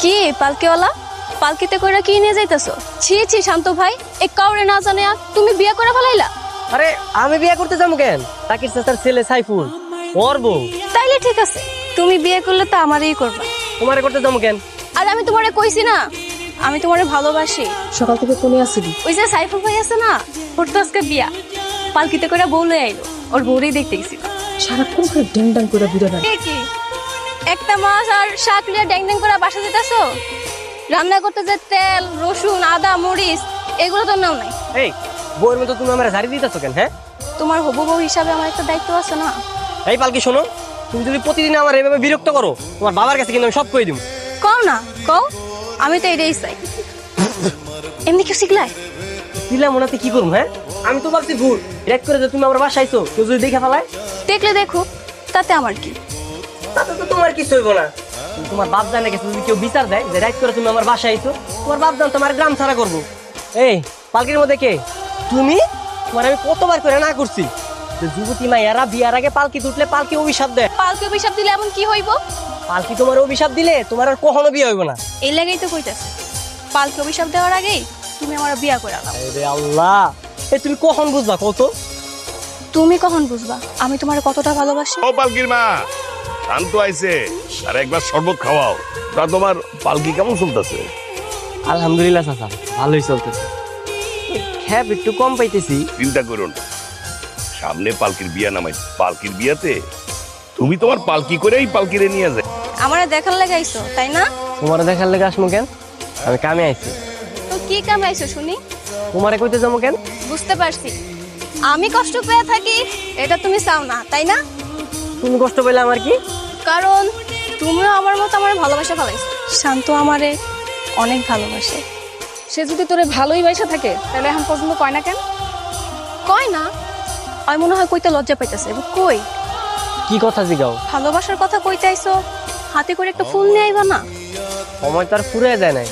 কি পালকিওয়ালা, পালকিতে কইরা কি নিয়ে যাইতেছো? ছি ছি শান্ত ভাই, এই কাউরে না জানে তুমি বিয়ে করে ফেলাইলা। আরে আমি বিয়ে করতে যাবো কেন? তাকির চাচার ছেলে সাইফুল ওর বউ। তাইলে ঠিক আছে, তুমি বিয়ে করলে তো আমারই করবা। তোমারে করতে যাবো কেন? আর আমি তোমারে কইছি না আমি তোমারে ভালোবাসি। সকাল থেকে কোনে আসছিলি? ওই যে সাইফুল ভাই আছে না, ওর তো আজকে বিয়া, পালকিতে করে বউ লয়ে আইলো, ওর বউরেই দেখতে গেছি। সারাক্ষণ করে ড্যাং ড্যাং করে ঘুরে বেড়ায়। কি একটা মাছ আর শাক লিয়া ড্যাং ড্যাং করে বাসা যেতেছো? রান্না করতে যে তেল রসুন আদা মরিচ এগুলো তো নাও নাই। এই বউয়ের মতো তুমি আমার ঝাড়ি দিতেছো কেন? হ্যাঁ, তোমার হবু বউ হিসাবে আমার একটা দায়িত্ব আছে না? এই পালকি শোনো, তুমি যদি প্রতিদিন আমার এভাবে বিরক্ত করো, তোমার বাবার কাছে কিন্তু আমি সব কই দিব। কও না কও, আমি তো এটাই চাই। এমনি কেউ শিখলাই? দিলাম ওনাতে কি করবো? হ্যাঁ, আমি তো ভাবছি ভুল রেড করে যে তুমি আমার বাসায় আইছো, কেউ যদি দেখে ফেলায়। দেখলে দেখো, তাতে আমার কি? তাতে তো তোমার কিছু হইব না। কিন্তু তোমার বাপ জানে গেছে, যদি কেউ বিচার দেয় যে রাইট করে তুমি আমার বাসায় আইছো, তোমার বাপ জান তোমার গ্রাম ছাড়া করবো। এই পালকির মধ্যে কে তুমি? তোমার আমি কতবার করে না করছি যে যুবতী মাইয়ারা বিয়ার আগে পালকি তুটলে পালকি অভিশাপ দেয়। পালকে অভিশাপ দিলে এমন কি হইব? পালকি তোমার অভিশাপ দিলে তোমার আর কখনো বিয়ে হইব না। এই লাগেই তো কইতাছে, পালকে অভিশাপ দেওয়ার আগেই তুমি আমার বিয়া করে দাও। আরে আল্লাহ, এই তুমি কখন বুঝবা কত? তুমি কখন বুঝবা আমি তোমার কতটা ভালোবাসি? ও পালকির মা, শান্ত আইছে, আর একবার শরবত খাওয়াও। তা তোমার পালকি কেমন চলতেছে? আলহামদুলিল্লাহ চাচা, ভালোই চলতেছে। হ্যাঁ, একটু কম পাইতেছি। চিন্তা করো না, সামনে পালকির বিয়া নামাই, পালকির বিয়াতে তুমি তোমার পালকি করেই পালকিরে নিয়ে যায়। আমারে দেখার লাগে আইছো তাই না? তোমার দেখার লেগে আসমু কেন? আমি কামে আইছি। তো কি কামে আইছো শুনি? তোমারে কইতে যাবো কেন? বুঝতে পারছি, আমি কষ্ট পেয়ে থাকি এটা তুমি চাও না তাই না? তুমি কষ্ট পেলে আমার কি? কারণ তুমিও আমার মতো আমার ভালোবাসা ফেলাইছো। শান্ত আমারে অনেক ভালোবাসে। সে যদি তোরে ভালোই বাইসা থাকে তাহলে এখন পর্যন্ত কয় না কেন? কয় না, আমি মনে হয় কইতে লজ্জা পাইতেছে। কই কি কথা জিগাও? ভালোবাসার কথা কইতে আইছো, হাতে করে একটা ফুল নিয়ে আইবা না? সময় তো আর ফুরে যায় নাই।